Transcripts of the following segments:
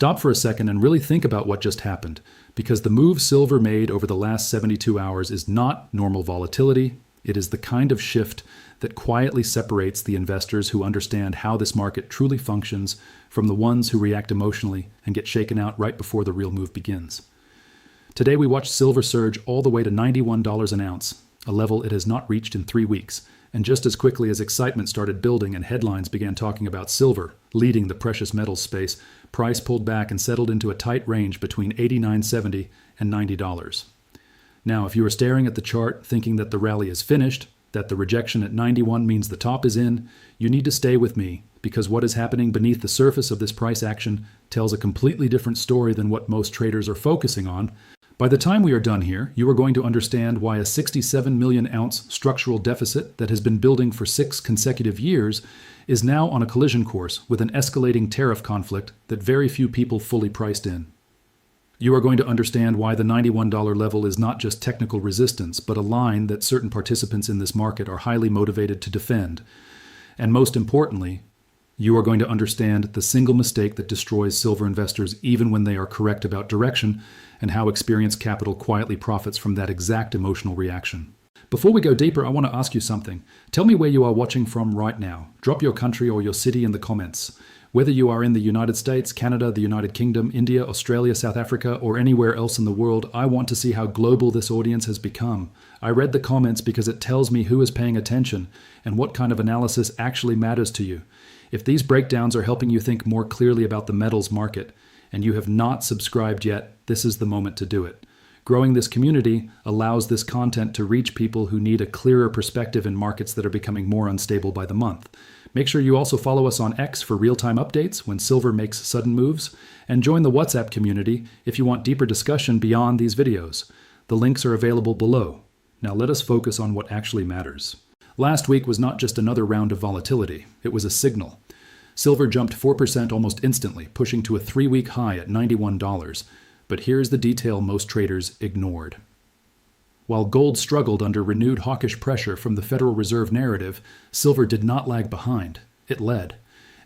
Stop for a second and really think about what just happened, because the move silver made over the last 72 hours is not normal volatility. It is the kind of shift that quietly separates the investors who understand how this market truly functions from the ones who react emotionally and get shaken out right before the real move begins. Today we watched silver surge all the way to $91 an ounce, a level it has not reached in 3 weeks. And just as quickly as excitement started building and headlines began talking about silver leading the precious metals space, price pulled back and settled into a tight range between $89.70 and $90. Now, if you are staring at the chart thinking that the rally is finished, that the rejection at 91 means the top is in, you need to stay with me, because what is happening beneath the surface of this price action tells a completely different story than what most traders are focusing on. By the time we are done here, you are going to understand why a 67 million ounce structural deficit that has been building for 6 consecutive years is now on a collision course with an escalating tariff conflict that very few people fully priced in. You are going to understand why the $91 level is not just technical resistance, but a line that certain participants in this market are highly motivated to defend. And most importantly, you are going to understand the single mistake that destroys silver investors even when they are correct about direction, and how experienced capital quietly profits from that exact emotional reaction. Before we go deeper, I want to ask you something. Tell me where you are watching from right now. Drop your country or your city in the comments. Whether you are in the United States, Canada, the United Kingdom, India, Australia, South Africa, or anywhere else in the world, I want to see how global this audience has become. I read the comments because it tells me who is paying attention and what kind of analysis actually matters to you. If these breakdowns are helping you think more clearly about the metals market, and you have not subscribed yet, this is the moment to do it. Growing this community allows this content to reach people who need a clearer perspective in markets that are becoming more unstable by the month. Make sure you also follow us on X for real-time updates when silver makes sudden moves, and join the WhatsApp community if you want deeper discussion beyond these videos. The links are available below. Now let us focus on what actually matters. Last week was not just another round of volatility, it was a signal. Silver jumped 4% almost instantly, pushing to a 3-week high at $91. But here's the detail most traders ignored. While gold struggled under renewed hawkish pressure from the Federal Reserve narrative, silver did not lag behind. It led.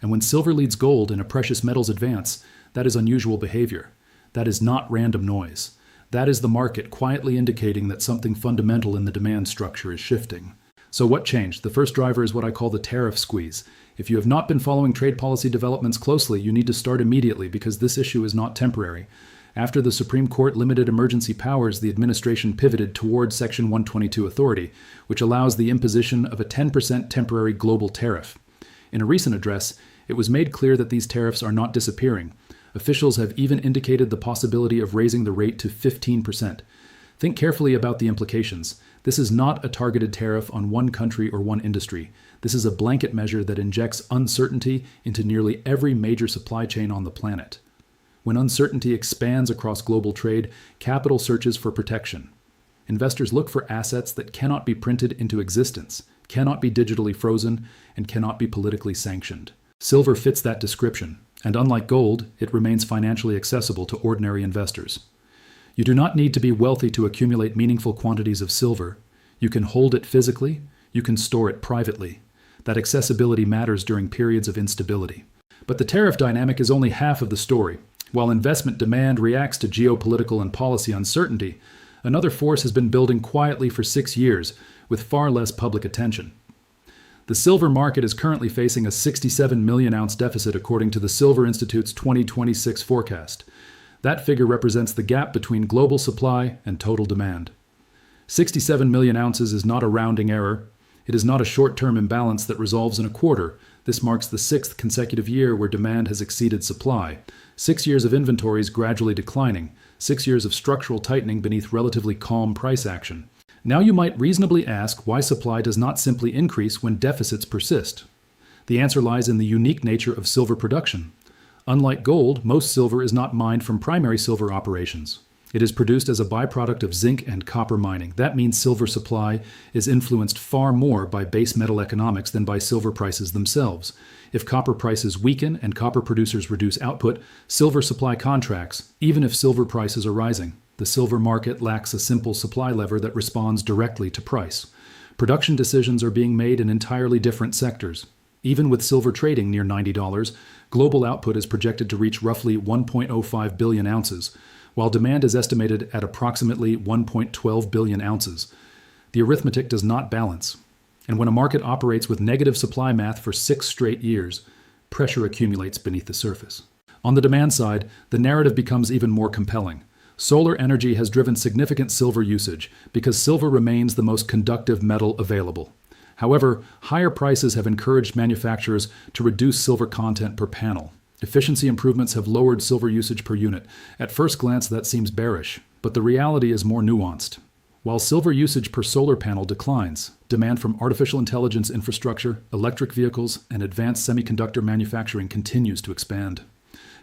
And when silver leads gold in a precious metals advance, that is unusual behavior. That is not random noise. That is the market quietly indicating that something fundamental in the demand structure is shifting. So what changed? The first driver is what I call the tariff squeeze. If you have not been following trade policy developments closely, you need to start immediately because this issue is not temporary. After the Supreme Court limited emergency powers, the administration pivoted toward Section 122 authority, which allows the imposition of a 10% temporary global tariff. In a recent address, it was made clear that these tariffs are not disappearing. Officials have even indicated the possibility of raising the rate to 15%. Think carefully about the implications. This is not a targeted tariff on one country or one industry. This is a blanket measure that injects uncertainty into nearly every major supply chain on the planet. When uncertainty expands across global trade, capital searches for protection. Investors look for assets that cannot be printed into existence, cannot be digitally frozen, and cannot be politically sanctioned. Silver fits that description, and unlike gold, it remains financially accessible to ordinary investors. You do not need to be wealthy to accumulate meaningful quantities of silver. You can hold it physically, you can store it privately. That accessibility matters during periods of instability. But the tariff dynamic is only half of the story. While investment demand reacts to geopolitical and policy uncertainty, another force has been building quietly for 6 years, with far less public attention. The silver market is currently facing a 67 million ounce deficit according to the Silver Institute's 2026 forecast. That figure represents the gap between global supply and total demand. 67 million ounces is not a rounding error. It is not a short-term imbalance that resolves in a quarter. This marks the 6th consecutive year where demand has exceeded supply. 6 years of inventories gradually declining. 6 years of structural tightening beneath relatively calm price action. Now you might reasonably ask why supply does not simply increase when deficits persist. The answer lies in the unique nature of silver production. Unlike gold, most silver is not mined from primary silver operations. It is produced as a byproduct of zinc and copper mining. That means silver supply is influenced far more by base metal economics than by silver prices themselves. If copper prices weaken and copper producers reduce output, silver supply contracts, even if silver prices are rising. The silver market lacks a simple supply lever that responds directly to price. Production decisions are being made in entirely different sectors. Even with silver trading near $90, global output is projected to reach roughly 1.05 billion ounces, while demand is estimated at approximately 1.12 billion ounces. The arithmetic does not balance. And when a market operates with negative supply math for 6 straight years, pressure accumulates beneath the surface. On the demand side, the narrative becomes even more compelling. Solar energy has driven significant silver usage because silver remains the most conductive metal available. However, higher prices have encouraged manufacturers to reduce silver content per panel. Efficiency improvements have lowered silver usage per unit. At first glance, that seems bearish, but the reality is more nuanced. While silver usage per solar panel declines, demand from artificial intelligence infrastructure, electric vehicles, and advanced semiconductor manufacturing continues to expand.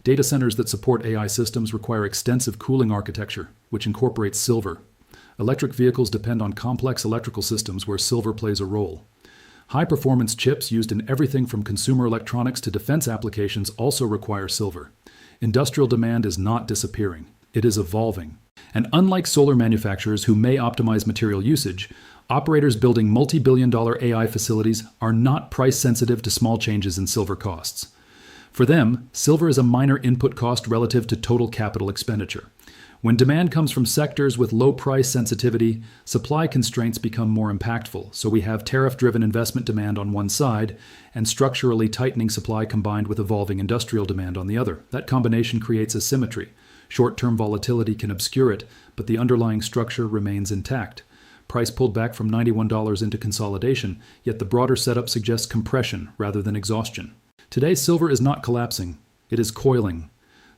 Data centers that support AI systems require extensive cooling architecture, which incorporates silver. Electric vehicles depend on complex electrical systems where silver plays a role. High-performance chips used in everything from consumer electronics to defense applications also require silver. Industrial demand is not disappearing. It is evolving. And unlike solar manufacturers who may optimize material usage, operators building multi-billion-dollar AI facilities are not price-sensitive to small changes in silver costs. For them, silver is a minor input cost relative to total capital expenditure. When demand comes from sectors with low price sensitivity, supply constraints become more impactful, so we have tariff-driven investment demand on one side and structurally tightening supply combined with evolving industrial demand on the other. That combination creates asymmetry. Short-term volatility can obscure it, but the underlying structure remains intact. Price pulled back from $91 into consolidation, yet the broader setup suggests compression rather than exhaustion. Today, silver is not collapsing. It is coiling.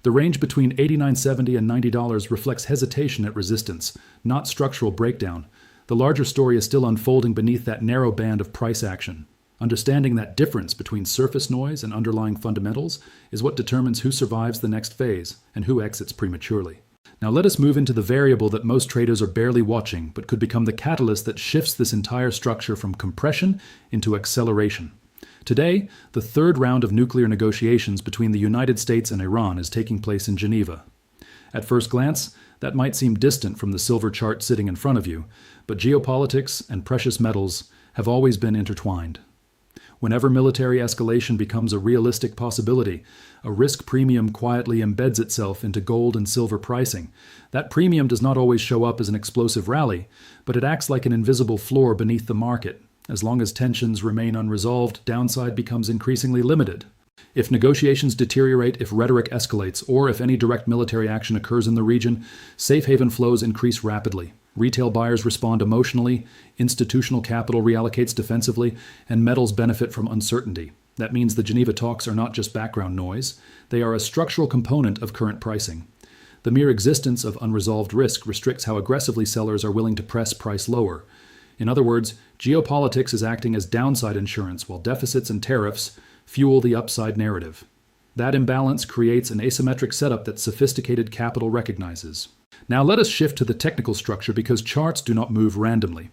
The range between $89.70 and $90 reflects hesitation at resistance, not structural breakdown. The larger story is still unfolding beneath that narrow band of price action. Understanding that difference between surface noise and underlying fundamentals is what determines who survives the next phase and who exits prematurely. Now let us move into the variable that most traders are barely watching, but could become the catalyst that shifts this entire structure from compression into acceleration. Today, the third round of nuclear negotiations between the United States and Iran is taking place in Geneva. At first glance, that might seem distant from the silver chart sitting in front of you, but geopolitics and precious metals have always been intertwined. Whenever military escalation becomes a realistic possibility, a risk premium quietly embeds itself into gold and silver pricing. That premium does not always show up as an explosive rally, but it acts like an invisible floor beneath the market. As long as tensions remain unresolved, downside becomes increasingly limited. If negotiations deteriorate, if rhetoric escalates, or if any direct military action occurs in the region, safe haven flows increase rapidly. Retail buyers respond emotionally, institutional capital reallocates defensively, and metals benefit from uncertainty. That means the Geneva talks are not just background noise. They are a structural component of current pricing. The mere existence of unresolved risk restricts how aggressively sellers are willing to press price lower. In other words, geopolitics is acting as downside insurance while deficits and tariffs fuel the upside narrative. That imbalance creates an asymmetric setup that sophisticated capital recognizes. Now let us shift to the technical structure because charts do not move randomly.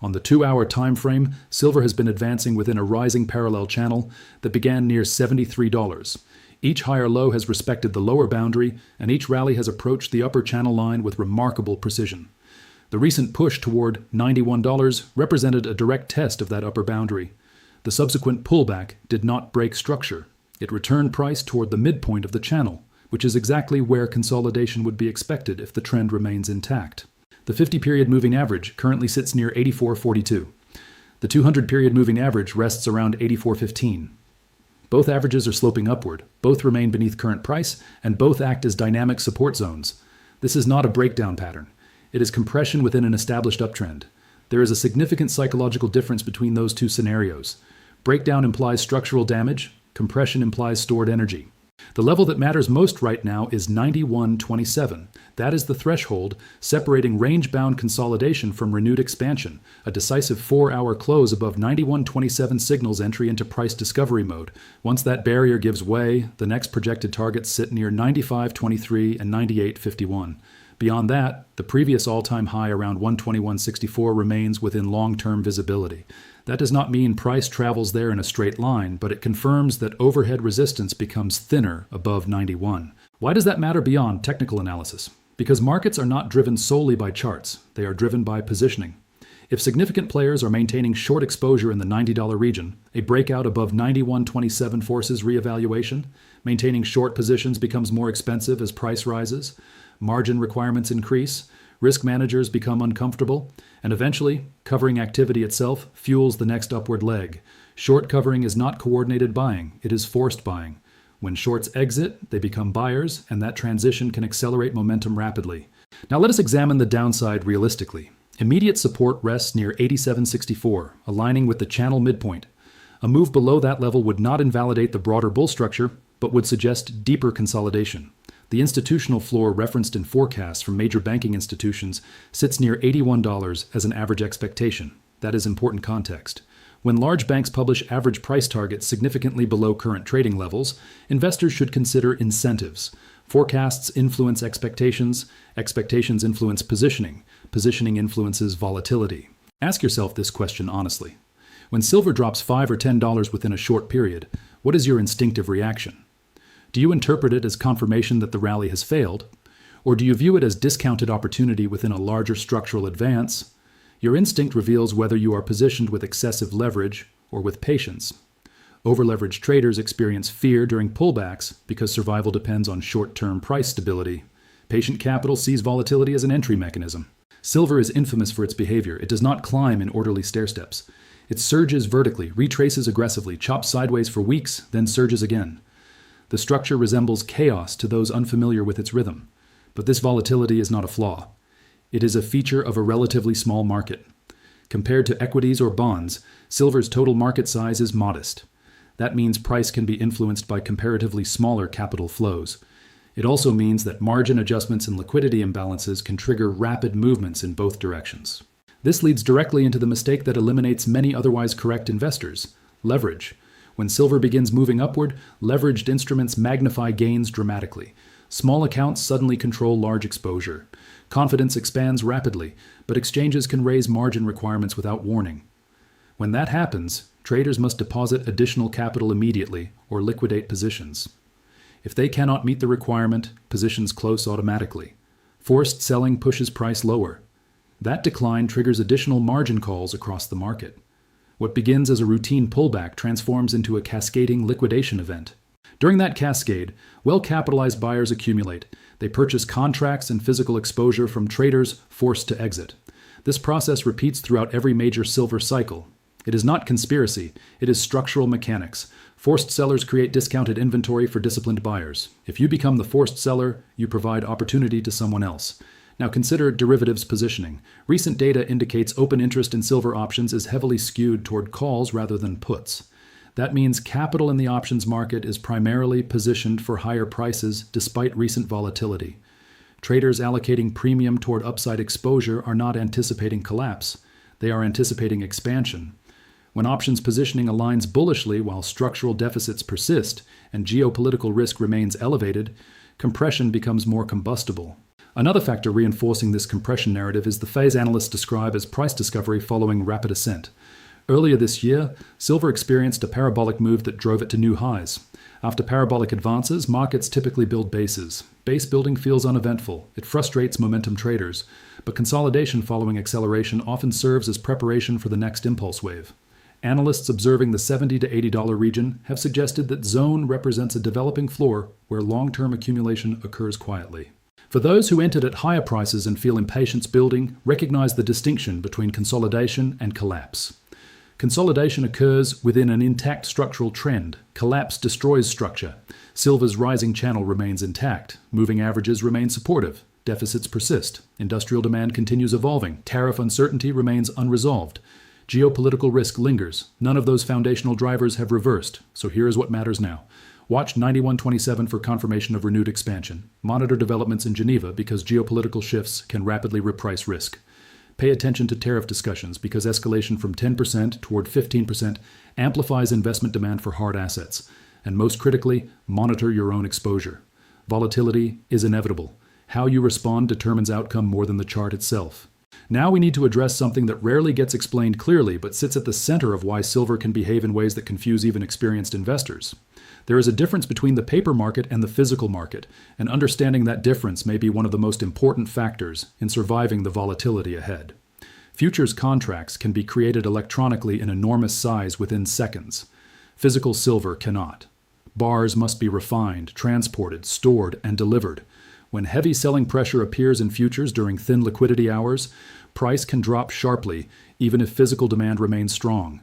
On the 2-hour time frame, silver has been advancing within a rising parallel channel that began near $73. Each higher low has respected the lower boundary, and each rally has approached the upper channel line with remarkable precision. The recent push toward $91 represented a direct test of that upper boundary. The subsequent pullback did not break structure. It returned price toward the midpoint of the channel, which is exactly where consolidation would be expected if the trend remains intact. The 50-period moving average currently sits near 84.42. The 200-period moving average rests around 84.15. Both averages are sloping upward, both remain beneath current price, and both act as dynamic support zones. This is not a breakdown pattern. It is compression within an established uptrend. There is a significant psychological difference between those two scenarios. Breakdown implies structural damage, compression implies stored energy. The level that matters most right now is 91.27. That is the threshold separating range-bound consolidation from renewed expansion. A decisive 4-hour close above 91.27 signals entry into price discovery mode. Once that barrier gives way, the next projected targets sit near 95.23 and 98.51. Beyond that, the previous all-time high around 121.64 remains within long-term visibility. That does not mean price travels there in a straight line, but it confirms that overhead resistance becomes thinner above 91. Why does that matter beyond technical analysis? Because markets are not driven solely by charts. They are driven by positioning. If significant players are maintaining short exposure in the $90 region, a breakout above 91.27 forces reevaluation. Maintaining short positions becomes more expensive as price rises. Margin requirements increase. Risk managers become uncomfortable. And eventually, covering activity itself fuels the next upward leg. Short covering is not coordinated buying, it is forced buying. When shorts exit, they become buyers, and that transition can accelerate momentum rapidly. Now let us examine the downside realistically. Immediate support rests near 87.64, aligning with the channel midpoint. A move below that level would not invalidate the broader bull structure, but would suggest deeper consolidation. The institutional floor referenced in forecasts from major banking institutions sits near $81 as an average expectation. That is important context. When large banks publish average price targets significantly below current trading levels, investors should consider incentives. Forecasts influence expectations, expectations influence positioning, positioning influences volatility. Ask yourself this question honestly. When silver drops $5 or $10 within a short period, what is your instinctive reaction? Do you interpret it as confirmation that the rally has failed? Or do you view it as discounted opportunity within a larger structural advance? Your instinct reveals whether you are positioned with excessive leverage or with patience. Overleveraged traders experience fear during pullbacks because survival depends on short-term price stability. Patient capital sees volatility as an entry mechanism. Silver is infamous for its behavior. It does not climb in orderly stairsteps. It surges vertically, retraces aggressively, chops sideways for weeks, then surges again. The structure resembles chaos to those unfamiliar with its rhythm. But this volatility is not a flaw. It is a feature of a relatively small market. Compared to equities or bonds, silver's total market size is modest. That means price can be influenced by comparatively smaller capital flows. It also means that margin adjustments and liquidity imbalances can trigger rapid movements in both directions. This leads directly into the mistake that eliminates many otherwise correct investors: leverage. When silver begins moving upward, leveraged instruments magnify gains dramatically. Small accounts suddenly control large exposure. Confidence expands rapidly, but exchanges can raise margin requirements without warning. When that happens, traders must deposit additional capital immediately or liquidate positions. If they cannot meet the requirement, positions close automatically. Forced selling pushes price lower. That decline triggers additional margin calls across the market. What begins as a routine pullback transforms into a cascading liquidation event. During that cascade, well-capitalized buyers accumulate. They purchase contracts and physical exposure from traders forced to exit. This process repeats throughout every major silver cycle. It is not conspiracy, it is structural mechanics. Forced sellers create discounted inventory for disciplined buyers. If you become the forced seller, you provide opportunity to someone else. Now consider derivatives positioning. Recent data indicates open interest in silver options is heavily skewed toward calls rather than puts. That means capital in the options market is primarily positioned for higher prices despite recent volatility. Traders allocating premium toward upside exposure are not anticipating collapse. They are anticipating expansion. When options positioning aligns bullishly while structural deficits persist and geopolitical risk remains elevated, compression becomes more combustible. Another factor reinforcing this compression narrative is the phase analysts describe as price discovery following rapid ascent. Earlier this year, silver experienced a parabolic move that drove it to new highs. After parabolic advances, markets typically build bases. Base building feels uneventful. It frustrates momentum traders. But consolidation following acceleration often serves as preparation for the next impulse wave. Analysts observing the $70 to $80 region have suggested that zone represents a developing floor where long-term accumulation occurs quietly. For those who entered at higher prices and feel impatience building, recognize the distinction between consolidation and collapse. Consolidation occurs within an intact structural trend. Collapse destroys structure. Silver's rising channel remains intact. Moving averages remain supportive. Deficits persist. Industrial demand continues evolving. Tariff uncertainty remains unresolved. Geopolitical risk lingers. None of those foundational drivers have reversed. So here is what matters now. Watch 9127 for confirmation of renewed expansion. Monitor developments in Geneva because geopolitical shifts can rapidly reprice risk. Pay attention to tariff discussions because escalation from 10% toward 15% amplifies investment demand for hard assets. And most critically, monitor your own exposure. Volatility is inevitable. How you respond determines outcome more than the chart itself. Now we need to address something that rarely gets explained clearly but sits at the center of why silver can behave in ways that confuse even experienced investors. There is a difference between the paper market and the physical market, and understanding that difference may be one of the most important factors in surviving the volatility ahead. Futures contracts can be created electronically in enormous size within seconds. Physical silver cannot. Bars must be refined, transported, stored, and delivered. When heavy selling pressure appears in futures during thin liquidity hours, price can drop sharply, even if physical demand remains strong.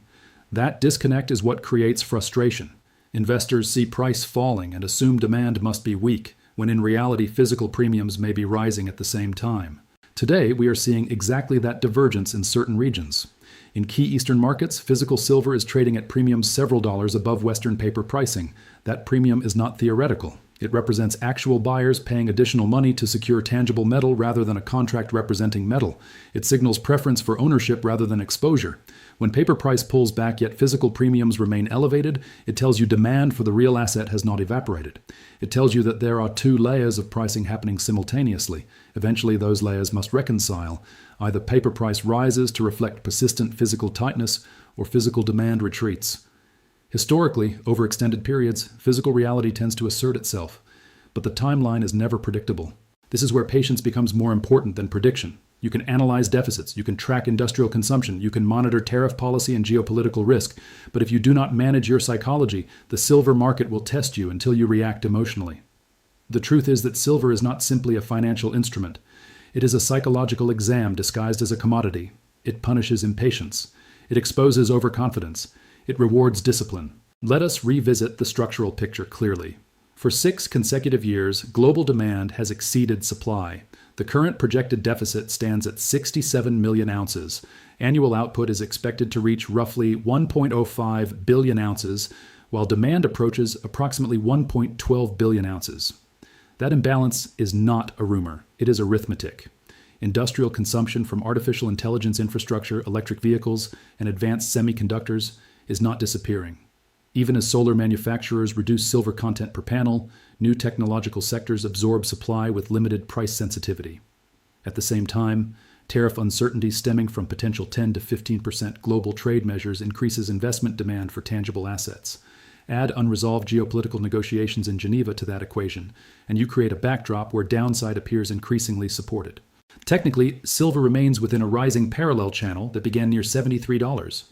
That disconnect is what creates frustration. Investors see price falling and assume demand must be weak, when in reality physical premiums may be rising at the same time. Today, we are seeing exactly that divergence in certain regions. In key Eastern markets, physical silver is trading at premiums several dollars above Western paper pricing. That premium is not theoretical. It represents actual buyers paying additional money to secure tangible metal rather than a contract representing metal. It signals preference for ownership rather than exposure. When paper price pulls back yet physical premiums remain elevated, it tells you demand for the real asset has not evaporated. It tells you that there are two layers of pricing happening simultaneously. Eventually, those layers must reconcile. Either paper price rises to reflect persistent physical tightness, or physical demand retreats. Historically, over extended periods, physical reality tends to assert itself, but the timeline is never predictable. This is where patience becomes more important than prediction. You can analyze deficits, you can track industrial consumption, you can monitor tariff policy and geopolitical risk, but if you do not manage your psychology, the silver market will test you until you react emotionally. The truth is that silver is not simply a financial instrument. It is a psychological exam disguised as a commodity. It punishes impatience. It exposes overconfidence. It rewards discipline. Let us revisit the structural picture clearly. For 6 consecutive years, global demand has exceeded supply. The current projected deficit stands at 67 million ounces. Annual output is expected to reach roughly 1.05 billion ounces, while demand approaches approximately 1.12 billion ounces. That imbalance is not a rumor. It is arithmetic. Industrial consumption from artificial intelligence infrastructure, electric vehicles, and advanced semiconductors is not disappearing. Even as solar manufacturers reduce silver content per panel, new technological sectors absorb supply with limited price sensitivity. At the same time, tariff uncertainty stemming from potential 10 to 15% global trade measures increases investment demand for tangible assets. Add unresolved geopolitical negotiations in Geneva to that equation, and you create a backdrop where downside appears increasingly supported. Technically, silver remains within a rising parallel channel that began near $73.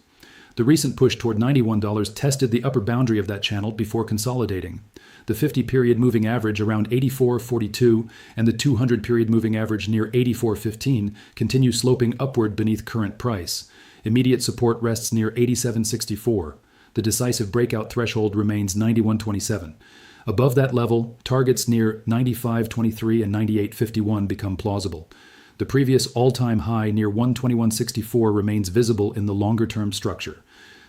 The recent push toward $91 tested the upper boundary of that channel before consolidating. The 50-period moving average around 84.42 and the 200-period moving average near 84.15 continue sloping upward beneath current price. Immediate support rests near 87.64. The decisive breakout threshold remains 91.27. Above that level, targets near 95.23 and 98.51 become plausible. The previous all-time high near 121.64 remains visible in the longer-term structure.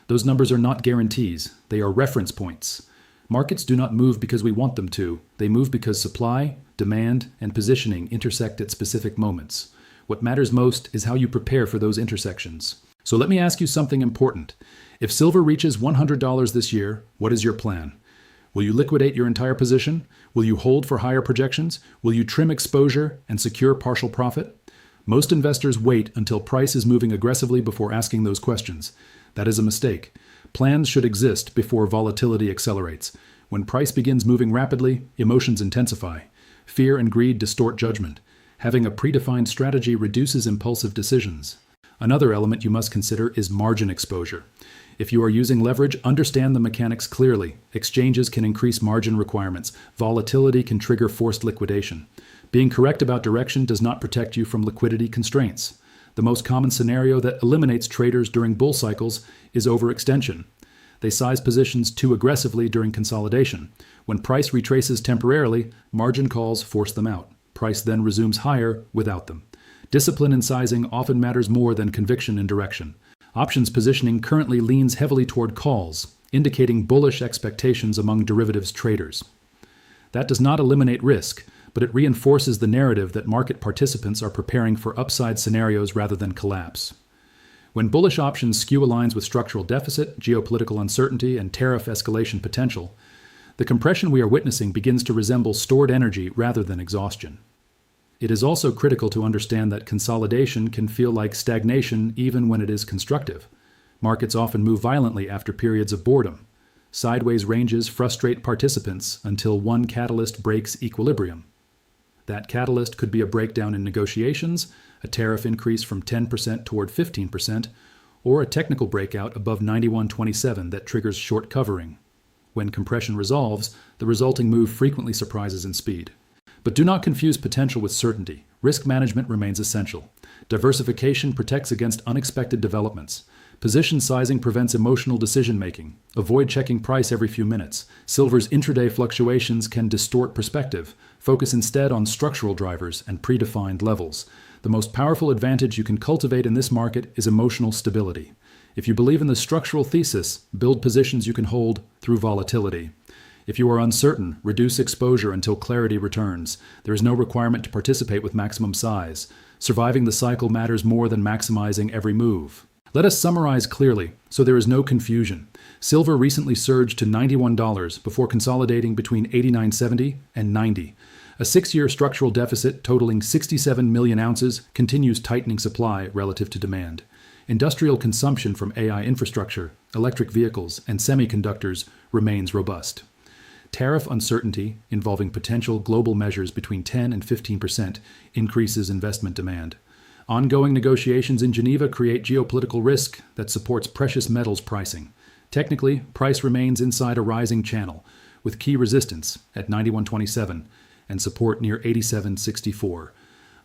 Those numbers are not guarantees. They are reference points. Markets do not move because we want them to. They move because supply, demand, and positioning intersect at specific moments. What matters most is how you prepare for those intersections. So let me ask you something important. If silver reaches $100 this year, what is your plan? Will you liquidate your entire position? Will you hold for higher projections? Will you trim exposure and secure partial profit? Most investors wait until price is moving aggressively before asking those questions. That is a mistake. Plans should exist before volatility accelerates. When price begins moving rapidly, emotions intensify. Fear and greed distort judgment. Having a predefined strategy reduces impulsive decisions. Another element you must consider is margin exposure. If you are using leverage, understand the mechanics clearly. Exchanges can increase margin requirements. Volatility can trigger forced liquidation. Being correct about direction does not protect you from liquidity constraints. The most common scenario that eliminates traders during bull cycles is overextension. They size positions too aggressively during consolidation. When price retraces temporarily, margin calls force them out. Price then resumes higher without them. Discipline in sizing often matters more than conviction in direction. Options positioning currently leans heavily toward calls, indicating bullish expectations among derivatives traders. That does not eliminate risk, but it reinforces the narrative that market participants are preparing for upside scenarios rather than collapse. When bullish options skew aligns with structural deficit, geopolitical uncertainty, and tariff escalation potential, the compression we are witnessing begins to resemble stored energy rather than exhaustion. It is also critical to understand that consolidation can feel like stagnation even when it is constructive. Markets often move violently after periods of boredom. Sideways ranges frustrate participants until one catalyst breaks equilibrium. That catalyst could be a breakdown in negotiations, a tariff increase from 10% toward 15%, or a technical breakout above 91.27 that triggers short covering. When compression resolves, the resulting move frequently surprises in speed. But do not confuse potential with certainty. Risk management remains essential. Diversification protects against unexpected developments. Position sizing prevents emotional decision-making. Avoid checking price every few minutes. Silver's intraday fluctuations can distort perspective. Focus instead on structural drivers and predefined levels. The most powerful advantage you can cultivate in this market is emotional stability. If you believe in the structural thesis, build positions you can hold through volatility. If you are uncertain, reduce exposure until clarity returns. There is no requirement to participate with maximum size. Surviving the cycle matters more than maximizing every move. Let us summarize clearly, so there is no confusion. Silver recently surged to $91 before consolidating between $89.70 and $90. A 6-year structural deficit totaling 67 million ounces continues tightening supply relative to demand. Industrial consumption from AI infrastructure, electric vehicles, and semiconductors remains robust. Tariff uncertainty, involving potential global measures between 10 and 15%, increases investment demand. Ongoing negotiations in Geneva create geopolitical risk that supports precious metals pricing. Technically, price remains inside a rising channel, with key resistance at 91.27 and support near 87.64.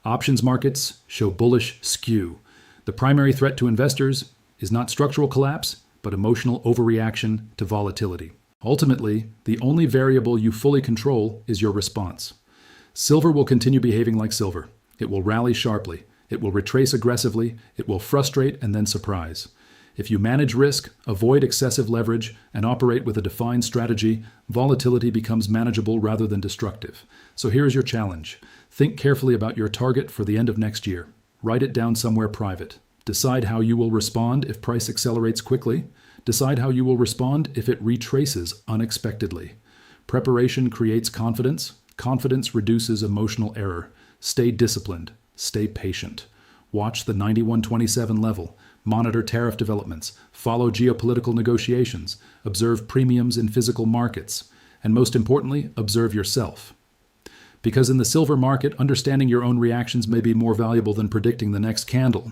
Options markets show bullish skew. The primary threat to investors is not structural collapse, but emotional overreaction to volatility. Ultimately, the only variable you fully control is your response. Silver will continue behaving like silver. It will rally sharply. It will retrace aggressively. It will frustrate and then surprise. If you manage risk, avoid excessive leverage, and operate with a defined strategy, volatility becomes manageable rather than destructive. So here's your challenge. Think carefully about your target for the end of next year. Write it down somewhere private. Decide how you will respond if price accelerates quickly. Decide how you will respond if it retraces unexpectedly. Preparation creates confidence. Confidence reduces emotional error. Stay disciplined. Stay patient. Watch the 91.27 level. Monitor tariff developments. Follow geopolitical negotiations. Observe premiums in physical markets. And most importantly, observe yourself. Because in the silver market, understanding your own reactions may be more valuable than predicting the next candle.